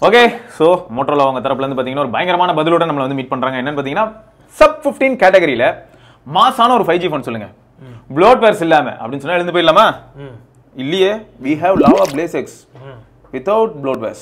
Okay so Motorola அவங்க தரப்புலேருந்து பார்த்தீங்கன்னா ஒரு பயங்கரமான பதிலோட நம்மளை வந்து மீட் பண்ணுறாங்க. என்னன்னு பார்த்தீங்கன்னா sub 15 கேட்டகரியில் மாசான ஒரு 5G ஃபோன் சொல்லுங்க, ப்ளோட்வேர்ஸ் இல்லாம அப்படின்னு சொன்னா எழுந்து போயிடலாமா? இல்லையே, we have Lava Blaze X without bloatwares.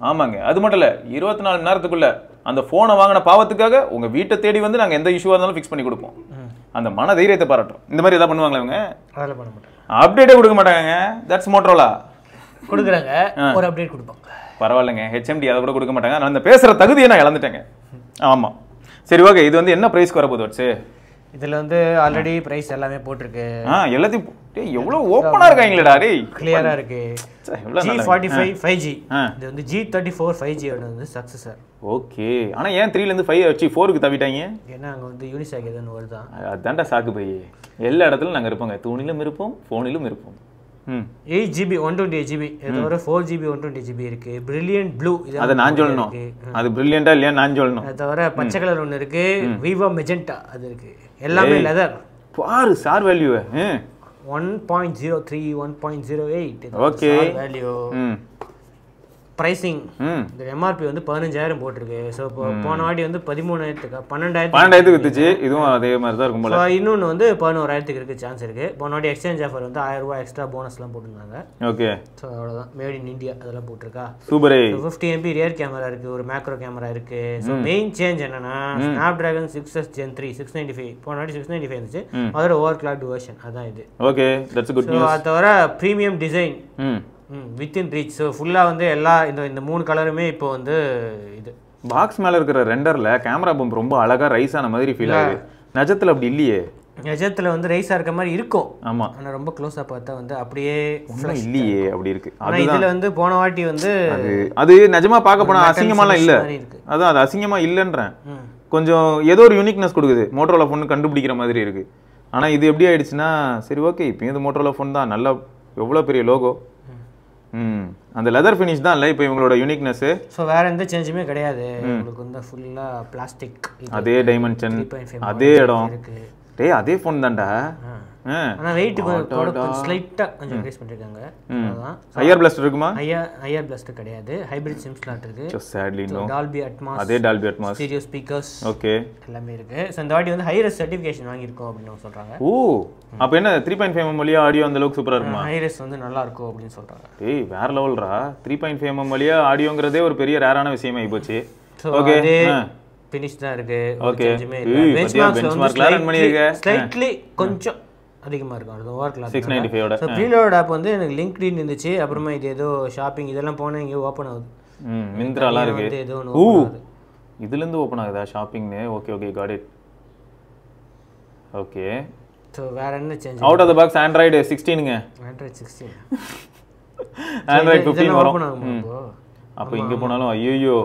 ஆமாங்க, அது மட்டும் இல்ல 24 மணி நேரத்துக்குள்ள அந்த போனை வாங்கின பாவத்துக்காக உங்க வீட்டை தேடி வந்து நாங்க எந்த இஷ்யூவா இருந்தாலும் ஃபிக்ஸ் பண்ணி கொடுப்போம். அந்த மன தைரியத்தை பாராட்டும். இந்த மாதிரி ஏதாவது பண்ணுவாங்களா இவங்க? அதெல்லாம் பண்ண மாட்டாங்க, அப்டேட்டே கொடுக்க மாட்டாங்க. That's Motorola. கொடுக்குறாங்க, ஒரு அப்டேட் கொடுப்பாங்க. பரவாயில்லைங்க, ஹெச்எம்டி அதை கூட கொடுக்க மாட்டாங்க. நான் இந்த பேசுற தகுதியை நான் இழந்துட்டேங்க. ஆமா, சரி ஓகே. இது வந்து என்ன பிரைஸ்க்கு வர போகுது வச்சு? இதுல வந்து ஆல்ரெடி பிரைஸ் எல்லாமே போட்டிருக்கு. எல்லாத்தையும் எவ்வளவு ஓப்பனா இருக்காங்களேடா டேய், கிளியரா இருக்கு. G45 5G, இது வந்து G34 5G ஓட வந்து சக்சஸர். ஓகே, ஆனா ஏன் 3ல இருந்து 5 வச்சு 4க்கு தவிட்டாங்க? ஏன்னா அங்க வந்து யூனிசாக் ஏதோ வருதான். அதான்டா சாக்கு பை. எல்லா இடத்துலயும் நாங்க இருப்போங்க, தூணிலும் இருப்போம், போனிலும் இருப்போம். 8GB 128GB, இதோட 4GB 128GB இருக்கு. பிரில்லியன்ட் ப்ளூ, அத நான் சொல்லணும். அது பிரில்லியன்ட்டா இல்லையா நான் சொல்லணும். அது தவிர பச்சை கலர் ஒன்னு இருக்கு, விவோ மெஜெண்டா அது இருக்கு. எல்லாமே லெதர். பாரு sir value 1.03 1.08. Okay value. Pricing இந்த எம்ஆர்பி வந்து 15,000 போட்டிருக்கு. ஸோ இப்போ போன வாட்டி வந்து 13,000 12,000 வித்துச்சு. இதுவும் அதே மாதிரி தான் இருக்கும் போல. இன்னொன்று வந்து 11,000 இருக்கு சான்ஸ் இருக்கு. போன வாட்டி எக்ஸ்சேஞ்ச் ஆஃபர் வந்து 1000 ரூபாய் எக்ஸ்ட்ரா போனஸ்லாம் போட்டுருந்தாங்க. ஓகே, ஸோ அவ்வளோதான். மேட் இன் இந்தியா அதெல்லாம் போட்டிருக்கா. சூப்பர். 50 MP ரியர் கேமரா இருக்கு, ஒரு மேக்ரோ கேமரா இருக்கு. ஸோ மெயின் சேஞ்ச் என்னன்னா ஸ்னாப் டிராகன் 6S Gen 3 695. போன வாட்டி 695 இருந்துச்சு, அதோட ஓவர் கிளாக்ட் வெர்ஷன் அதான் இது. Okay, that's good news. அது தவிர premium design within reach. So ஃபுல்லாக வந்து எல்லா இந்த 3 கலருமே இப்போ வந்து இது பாக்ஸ் மேலே இருக்கிற ரெண்டரில் கேமரா பம்ப் ரொம்ப அழகாக ரைஸ் ஆன மாதிரி ஃபீல் ஆகுது. நிஜத்தில் அப்படி இல்லையே. நிஜத்தில் வந்து ரைஸாக இருக்க மாதிரி இருக்கும். ஆமாம், ஆனால் ரொம்ப க்ளோஸாக பார்த்தா வந்து அப்படியே இல்லையே அப்படி இருக்கு. ஆனால் இதில் வந்து போன வாட்டி வந்து அது நிஜமாக பார்க்க போனால் அசிங்கமாலாம் இல்லை. அதான் அது அசிங்கமாக இல்லைன்றேன். கொஞ்சம் ஏதோ ஒரு யூனிக்னஸ் கொடுக்குது. மோட்டோரோலா ஃபோன் கண்டுபிடிக்கிற மாதிரி இருக்கு. ஆனால் இது எப்படி ஆயிடுச்சுன்னா சரி ஓகே, இப்போ இது மோட்டோரோலா ஃபோன் தான், நல்லா எவ்வளோ பெரிய லோகோ. அந்த லெதர் ஃபினிஷ் தான் இல்லை இப்போ இவங்களோட யூனிக்னஸ். ஸோ வேற எந்த சேஞ்சுமே கிடையாது. உங்களுக்கு வந்து ஃபுல்லாக பிளாஸ்டிக், அதே டைமென்ஷன், அதே இடம். டேய் அதே ஃபோன் தான்டா. ஆனா வெயிட் கொஞ்சம் ஸ்லைட்டா கொஞ்சம் இன்க்ரீஸ் பண்ணிருக்காங்க. அதான் ஹையர் பிளாஸ்டர் இருக்குமா? ஹையர் பிளாஸ்டர் கிடையாது, ஹைபிரிட் சிம் ஸ்லாட் இருக்கு. So sadly no. Dolby Atmos, அதே Dolby Atmos, stereo speakers, okay எல்லாமே இருக்கு. சோ இந்த வாட்டி வந்து ஹைரஸ் சர்டிஃபிகேஷன் வாங்கி இருக்கோம் அப்படினு சொல்றாங்க. ஓ, அப்ப என்ன 3.5 mm வழியா ஆடியோ அந்த அளவுக்கு சூப்பரா இருக்குமா? ஹைரஸ் வந்து நல்லா இருக்கும் அப்படினு சொல்றாங்க. ஏய் வேற லெவல்ரா. 3.5 mm வழியா ஆடியோங்கிறதே ஒரு பெரிய ரேரான விஷயமா ஆயிப்போச்சு. ஓகே, ஃபினிஷ் தான் இருக்கு. ஓகே, பெஞ்ச்மார்க்ல ரன் பண்ணிருக்க ஸ்லைட்லி கொஞ்சம் அதிகமா இருக்கும். அது ஓவர் கிளாக் 695 ஓட. சோ ப்ரீலோட் ஆப் வந்து எனக்கு லிங்க்டின் இருந்துச்சு. அப்புறமா இது ஏதோ ஷாப்பிங் இதெல்லாம் போனா இங்க ஓபன் ஆகுது. மிந்த்ரால இருக்கு. ஏதோ ஒன்னு ஓபன் ஆகுது. இதுல இருந்து ஓபன் ஆகுதா ஷாப்பிங்னு? Okay okay, got it. Okay, so வேற என்ன change? Out of the box Android 16ங்க. ஆண்ட்ராய்டு 16. ஆண்ட்ராய்டு 15 வரும். அப்ப இங்க போனாலும் ஐயோ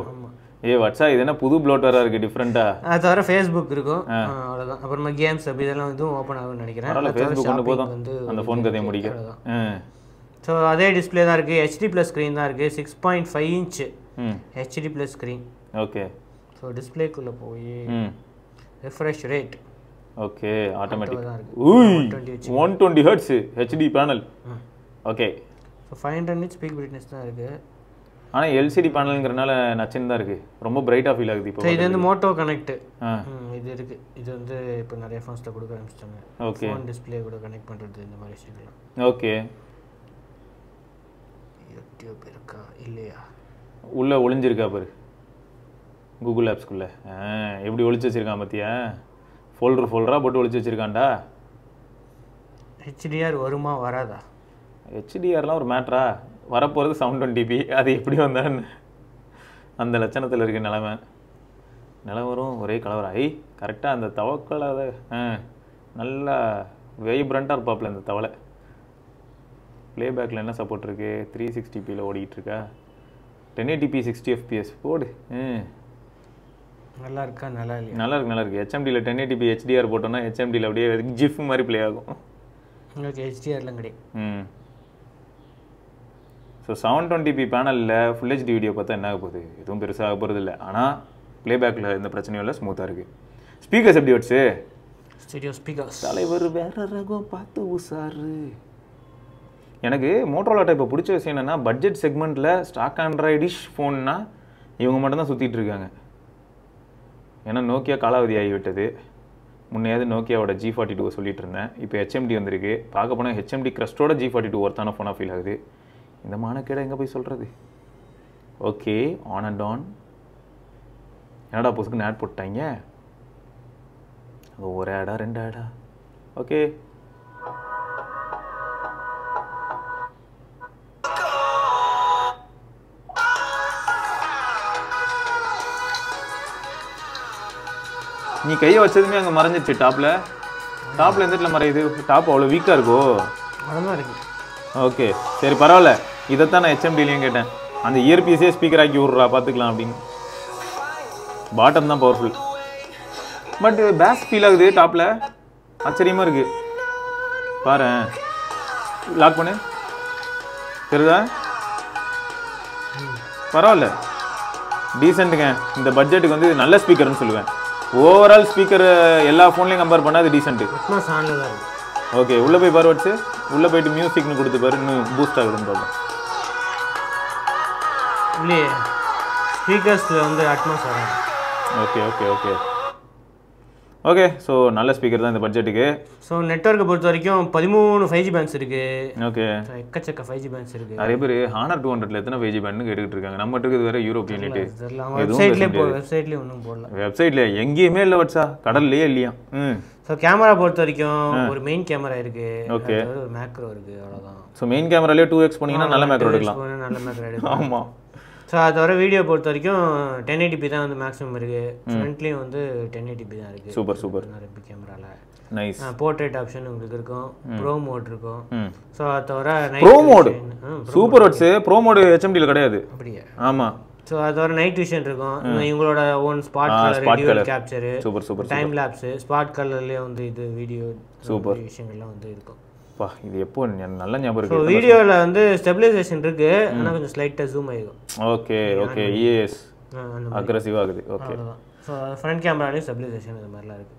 வாட்ஸா இது என்ன புது ப்ளோட்டரா இருக்கு, டிஃபரெண்டா. அது தவிர ஃபேஸ்புக் இருக்கும், அவ்வளவுதான். அப்புறமா கேம்ஸ் அப்படி இதெல்லாம் இதுவும் ஓபன் ஆகும்னு நினைக்கிறேன். அதனால ஃபேஸ்புக் கொண்டு போதும் அந்த ஃபோன் கதையை முடிக்க. ஸோ அதே டிஸ்பிளே தான் இருக்கு, HD ப்ளஸ் ஸ்க்ரீன் தான் இருக்கு. 6.5 inch HD plus screen. Okay, so டிஸ்பிளேக்குள்ள போய் refresh rate okay automatic 120 hertz HD panel. Okay, so 500 nits peak brightness தான் இருக்கு. ஆனா LCD பேனல்ங்கறனால நச்சின் தான் இருக்கு, ரொம்ப பிரைட்டா ஃபீல் ஆகுது. இப்போ இது வந்து மோட்டோ கனெக்ட் இது இருக்கு. இது வந்து இப்போ நிறைய ஃபோன்ஸ்ல கொடுக்க ஆரம்பிச்சிட்டாங்க. ஓகே, ஃபோன் டிஸ்ப்ளே கூட கனெக்ட் பண்றது இந்த மாதிரி விஷயங்கள். ஓகே, யூடியூப் இருக்கா இல்லையா? உள்ள ஒளிஞ்சிருக்கா பாரு கூகுள் ஆப்ஸ்க்குள்ள. எப்படி ஒளிச்சு வச்சிருக்கான் பாத்தியா? ஃபோல்டரா போட்டு ஒளிச்சு வச்சிருக்கான்டா. HDR வருமா வராதா? HDRலாம் ஒரு மேட்ரா? வரப்போகிறது 720p. அது எப்படி வந்தான்னு அந்த லட்சணத்தில் இருக்குது நிலவரும் ஒரே கலவராய். கரெக்டாக அந்த தவக்கலாத நல்லா வைப்ரண்ட்டாக இருப்பாப்புல இந்த தவளை. ப்ளேபேக்கில் என்ன சப்போர்ட் இருக்குது? 360pயில் ஓடிக்கிட்டு இருக்கா. 1080p 60 fps போடு. நல்லா இருக்கா? நல்லா இல்லையா? நல்லா இருக்கு. HMDயில் 1080p HDR போட்டோன்னா HMDயில் அப்படியே ஜிஃப் மாதிரி ப்ளே ஆகும். உங்களுக்கு HDRலாம் கிடையாது. ஸோ 720p பேனலில் ஃபுல் HD வீடியோ பார்த்தா என்ன ஆக போகுது? எதுவும் பெருசாக போகிறது இல்லை. ஆனால் ப்ளேபேக்கில் இந்த பிரச்சனையும் இல்லை, ஸ்மூத்தாக இருக்குது. ஸ்பீக்கர்ஸ் எப்படி வச்சு? Stereo speakers. தலைவர் வேற ரகம் பார்த்து உசாரு. எனக்கு மோட்டோரோலாட்ட இப்போ பிடிச்ச விஷயம் என்னென்னா பட்ஜெட் செக்மெண்ட்டில் ஸ்டாக் ஆண்ட்ராய்டிஷ் ஃபோன்னா இவங்க மட்டும்தான் சுற்றிட்டு இருக்காங்க. ஏன்னா நோக்கியா காலாவதி ஆகிவிட்டது. முன்னையாவது நோக்கியாவோட G42 சொல்லிட்டு இருந்தேன். இப்போ HMD வந்திருக்கு. பார்க்க போனால் HMD க்ரஸ்டோட G42 ஒர்த்தான ஃபோனாக ஃபீல் ஆகுது. இந்த மானக்கேடை எங்கே போய் சொல்கிறது? Okay, on and on. என்னடா புதுசுக்கு ஆட் போட்டாங்க? அது ஒரு ஆடா 2 ஆடா? ஓகே, நீ கையை வச்சதுமே அங்கே மறைஞ்சிச்சு. டாப்பில் எந்த இடத்துல மறையுது? டாப் அவ்வளோ வீக்காக இருக்கோ? அவ்வளோதான் இருக்கு. ஓகே, சரி பரவாயில்ல. இதைத்தான் நான் HMDலையும் கேட்டேன். அந்த இயர்பீஸே ஸ்பீக்கர் ஆக்கி விட்றா பார்த்துக்கலாம் அப்படின்னு. பாட்டம் தான் பவர்ஃபுல், பட் பேஸ் ஃபீல் ஆகுது டாப்பில். ஆச்சரியமாக இருக்குது. பாரு, லாக் பண்ணு. தெரியுதா? பரவாயில்ல, டீசெண்ட்டுங்க. இந்த பட்ஜெட்டுக்கு வந்து நல்ல ஸ்பீக்கர்னு சொல்லுவேன். ஓவரால் ஸ்பீக்கர் எல்லா ஃபோன்லையும் கம்பேர் பண்ணால் அது டீசென்ட்டு. ஓகே, உள்ளே போய் பாரு வச்சு, உள்ளே போயிட்டு மியூசிக்னு கொடுத்து பாரு, இன்னும் பூஸ்ட் ஆகுதுன்னு பார்ப்போம். இல்லையே, ஸ்பீக்கர்ஸில் வந்து அட்மாஸ் வராது. Okay okay okay okay. So நல்ல ஸ்பீக்கர் தான் இந்த பட்ஜெட்டுக்கு. ஸோ நெட்வொர்க்கை பொறுத்த வரைக்கும் 13 5G பேண்ட்ஸ் இருக்கு. ஓகே, எக்கச்சக்க 5G பேண்ட்ஸ் இருக்கு. நிறைய பேர் ஹானர் 200ல எத்தனை 5G பேண்ட்னு கேட்டுக்கிட்டு இருக்காங்க. நம்ம இருக்குது வேற யூரோப்பியன் யூனிட். வெப்சைட்லேயே ஒன்றும் போடல. வெப்சைட்ல எங்கேயுமே இல்லை வச்சா, கடல்லையே இல்லையா? ஸோ கேமரா பொறுத்த வரைக்கும் ஒரு மெயின் கேமரா இருக்கு. ஓகே, ஒரு மேக்ரோ இருக்கு, அவ்வளோதான். ஸோ மெயின் கேமராலேயே 2x போனீங்கன்னா நல்ல மேக்ரோ எடுக்கலாம். நல்ல மேக்ரோ எடுக்கலாம். ஆமாம். ஸோ அதை தவிர வீடியோ பொறுத்த வரைக்கும் 1080p தான் வந்து மேக்ஸிமம் இருக்குது. ஃப்ரண்ட்லேயும் வந்து 1080p தான் இருக்குது. Super super. நிறைய கேமராவில் நைஸ். போர்ட்ரேட் ஆப்ஷன் உங்களுக்கு இருக்கும், ப்ரோ மோட் இருக்கும். ஸோ அதை தவிர ப்ரோ மோடு சூப்பர் ஹாட்ஸ். ப்ரோ மோடு HMDல கிடையாது. அப்படியே? ஆமாம். ஸோ அது தவிர நைட் விஷன் இருக்கும். இவங்களோட own spot colour capture, super super. Time lapse, spot கலர்லேயே வந்து இது வீடியோ சூப்பர் விஷயங்கள்லாம் வந்து இருக்கும். இது எப்போ நல்ல ஞாபகம் இருக்கு. வீடியோவில் வந்து ஸ்டெபிலைசேஷன் இருக்கு, ஆனால் கொஞ்சம் ஸ்லைட்டாக ஜூம் ஆகிடும். Okay okay. EAS அக்ரெசிவ் ஆகுது. ஓகே. ஸோ ஃப்ரண்ட் கேமராலையும் ஸ்டெபிலைசேஷன் இது மாதிரிலாம் இருக்குது.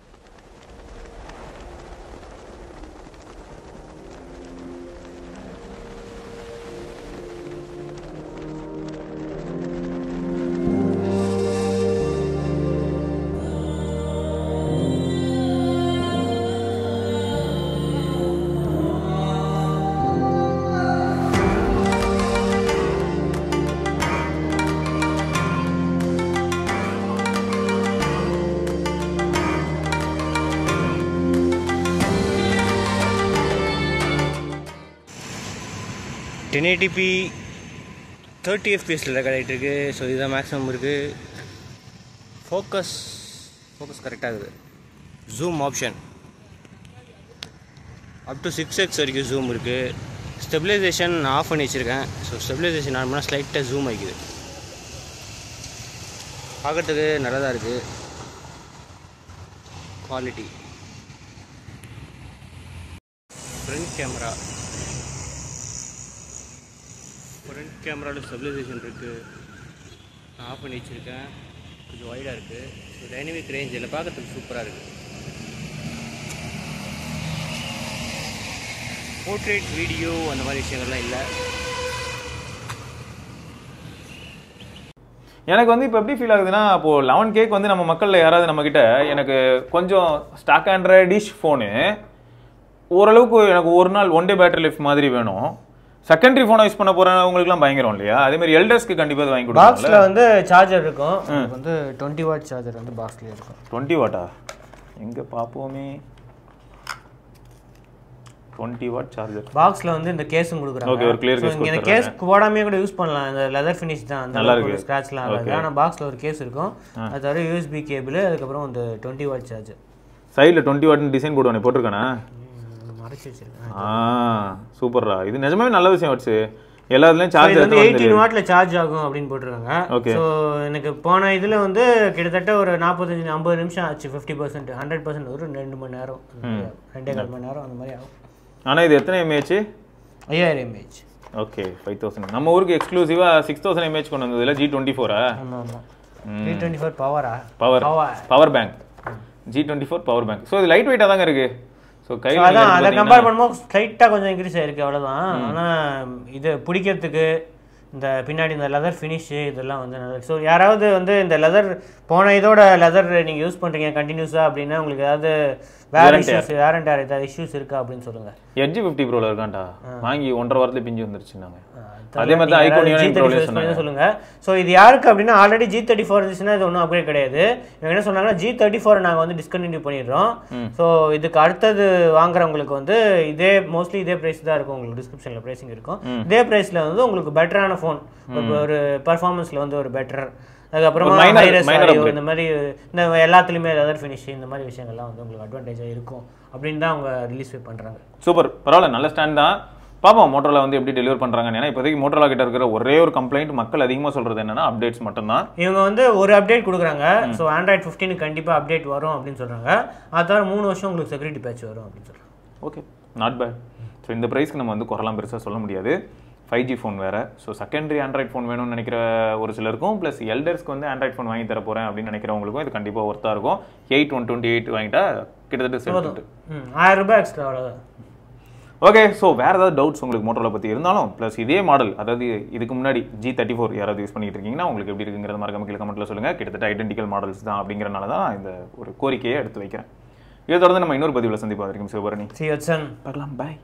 $1080p 30 FPS ரெக்கார்ட் ஆகிட்டு இருக்கு. ஸோ இதுதான் மேக்ஸிமம் இருக்குது. ஃபோக்கஸ் கரெக்டாக இருக்குது. Zoom option up to 6x வரைக்கும் ஜூம் இருக்குது. ஸ்டெபிலைசேஷன் ஆஃப் பண்ணி வச்சுருக்கேன். ஸோ ஸ்டெபிலைசேஷன் ஆன் பண்ணால் ஸ்லைட்டாக ஜூம் ஆகிக்குது. பார்க்குறதுக்கு நல்லா தான் இருக்குது. குவாலிட்டி. ஃப்ரண்ட் கேமராவில் ஸ்டெபிலைசேஷன் இருக்குது. நான் ஆஃப் பண்ணி வச்சுருக்கேன். கொஞ்சம் வைடாக இருக்குது. ஸோ டைனமிக் ரேஞ்ச் இல்லை, பார்க்குறதுக்கு சூப்பராக இருக்குது. போர்ட்ரேட் வீடியோ அந்த மாதிரி விஷயங்கள்லாம் இல்லை. எனக்கு வந்து இப்போ எப்படி ஃபீல் ஆகுதுன்னா, இப்போது 11K வந்து நம்ம மக்களில் யாராவது நம்மக்கிட்ட எனக்கு கொஞ்சம் ஸ்டாக் ஆண்ட்ராய்டிஷ் ஃபோனு ஓரளவுக்கு எனக்கு ஒரு நாள் 1 day பேட்டரி லைஃப் மாதிரி வேணும், செகண்டரி ஃபோனை யூஸ் பண்ண போகிறவங்களுக்குலாம் பயங்கரம் இல்லையா? அதேமாதிரி எல்டர்ஸ்க்கு கண்டிப்பாக வாங்கி கொடுக்கும். பாக்ஸில் வந்து சார்ஜர் இருக்கும். வந்து 20 வாட் சார்ஜர் வந்து பாக்ஸ்லேயே இருக்கும். 20 வாட்டா? எங்கே பார்ப்போமே. 20 வாட் சார்ஜர் பாக்ஸில் வந்து இந்த கேஸும் கொடுக்குறாங்க. ஓகே, ஒரு கிளியர் கேஸ். இந்த கேஸ் போடாமே கூட யூஸ் பண்ணலாம். இந்த லெதர் ஃபினிஷ் தான், அந்த நல்லா இருக்கு, ஸ்க்ராட்ச்லாம் ஆகாது. ஆனால் பாக்ஸில் ஒரு கேஸ் இருக்கும். அது தவிர USB கேபிள், அதுக்கப்புறம் இந்த 20 வாட் சார்ஜர். சைடில் 20 வாட்னு டிசைன் போடுவானே, போட்டிருக்கானே? மறைச்சி வச்சிருக்கேன். சூப்பர்ரா. இது நிஜமாவே நல்ல விஷயம் வச்சு. எல்லாத்துலேயும் சார்ஜ் வந்து 18 வாட்ல சார்ஜ் ஆகும் அப்படின்னு போட்டிருக்காங்க. ஓகே. ஸோ எனக்கு போன இதில் வந்து கிட்டத்தட்ட ஒரு 45-50 நிமிஷம் ஆச்சு. 50%, 100% ஒரு 2 மணி நேரம், 2.5 மணி நேரம் அந்த மாதிரி ஆகும். ஆனால் இது எத்தனை mAh? 5000 mAh. ஓகே, 5000. நம்ம ஊருக்கு எக்ஸ்க்ளூசிவாக 6000 mAh கொண்டு வந்ததில்ல, G24. ஆமாம், G24 power bank. G24 power bank. So இது லைட் வெயிட்டாக தாங்க இருக்குது. ஸோ கையில் அதான் அதை கம்பேர் பண்ணும்போது ஸ்லைட்டாக கொஞ்சம் இன்க்ரீஸ் ஆயிருக்கு அவ்வளோதான். ஆனால் இது பிடிக்கிறதுக்கு இந்த பின்னாடி இந்த லெதர் ஃபினிஷு இதெல்லாம் வந்து நல்லா. ஸோ யாராவது வந்து இந்த லெதர் போன இதோட லெதர் நீங்கள் யூஸ் பண்ணுறீங்க கண்டினியூஸாக அப்படின்னா உங்களுக்கு ஏதாவது வேறு இஷ்யூஸ் வேர் அண்ட் டேர் ஏதாவது இஷ்யூஸ் இருக்கா அப்படின்னு சொல்லுங்கள். எட்ஜ் 50 ப்ரோவில் இருக்கான்டா, வாங்கி 1.5 வாரத்தில் பிஞ்சு வந்துருச்சுன்னாங்க. அதே மாதிரி தான் ஐகான் யூனியன் ப்ரோவில் சொன்னாங்க. சொல்லுங்க. ஸோ இது யாருக்கு அப்படின்னா ஆல்ரெடி G34 இருந்துச்சுன்னா இது ஒன்றும் அப்கிரேட் கிடையாது. இவங்க என்ன சொன்னாங்கன்னா G34 நாங்கள் வந்து டிஸ்கண்டினியூ பண்ணிடுறோம். ஸோ இதுக்கு அடுத்தது வாங்குறவங்களுக்கு வந்து இதே மோஸ்ட்லி இதே ப்ரைஸ் தான் இருக்கும். உங்களுக்கு டிஸ்கிரிப்ஷனில் ப்ரைஸிங் இருக்கும். இதே ப்ரைஸில் வந்து உங்களுக்கு பெட்டரான ஃபோன், ஒரு பர்ஃபார்மன்ஸில் வந்து ஒரு பெட்டர், அதுக்கப்புறமா இந்த மாதிரி இந்த எல்லாத்துலேயுமே லெதர் ஃபினிஷ் இந்த மாதிரி விஷயங்கள்லாம் வந்து உங்களுக்கு அட்வான்டேஜாக இருக்கும் அப்படின்னு தான் அவங்க ரிலீஸ் பண்ணுறாங்க. சூப்பர், பரவாயில்ல, நல்ல ஸ்டாண்ட் தான். பாப்போம் மோட்டரோலா வந்து எப்படி டெலிவர் பண்ணுறாங்கன்னு. ஏன்னா இப்போதைக்கு மோட்டரோலா கிட்ட இருக்கிற ஒரே ஒரு கம்ப்ளைண்ட் மக்கள் அதிகமாக சொல்கிறது என்னன்னா அப்டேட்ஸ் மட்டும்தான். இவங்க வந்து ஒரு அப்டேட் கொடுக்குறாங்க. ஸோ Android 15 கண்டிப்பாக அப்டேட் வரும் அப்படின்னு சொல்கிறாங்க. அது தவிர 3 வருஷம் உங்களுக்கு செக்யூரிட்டி பேட்ச் வரும் அப்படின்னு சொல்கிறாங்க. Okay, not bad. ஸோ இந்த ப்ரைஸ்க்கு நம்ம வந்து குறலாம் பெருசாக சொல்ல முடியாது. 5G ஃபோன் வேறு. ஸோ செகண்டரி ஆண்ட்ராய்ட் ஃபோன் வேணும்னு நினைக்கிற ஒரு சிலருக்கும், ப்ளஸ் எல்டர்ஸ்க்கு வந்து ஆண்ட்ராய்ட் ஃபோன் வாங்கி தர போகிறேன் அப்படின்னு நினைக்கிறவங்களுக்கும் இது கண்டிப்பாக ஒர்த்தாக இருக்கும். 8128 வாங்கிட்டா கிட்டத்தட்ட 1000 ரூபாய் எக்ஸ்ட்ரா அவ்வளோதான். ஓகே, ஸோ வேறு ஏதாவது டவுட்ஸ் உங்களுக்கு மோட்டரோலா பற்றி இருந்தாலும், ப்ளஸ் இதே மாடல், அதாவது இதுக்கு முன்னாடி G34 யாராவது யூஸ் பண்ணிட்டு இருக்கீங்கன்னா உங்களுக்கு எப்படி இருக்குங்கிறத மறக்காம கீழே கமெண்ட்டில் சொல்லுங்கள். கிட்டத்தட்ட ஐடென்டிக்கல் மாடல்ஸ் தான் அப்படிங்கிறனால தான் இந்த ஒரு கோரிக்கையை எடுத்து வைக்கிறேன். இதை தொடர்ந்து நம்ம இன்னொரு பதிவில் சந்திப்போம். வரைக்கும் சிவபரணி பார்க்கலாம். பாய்.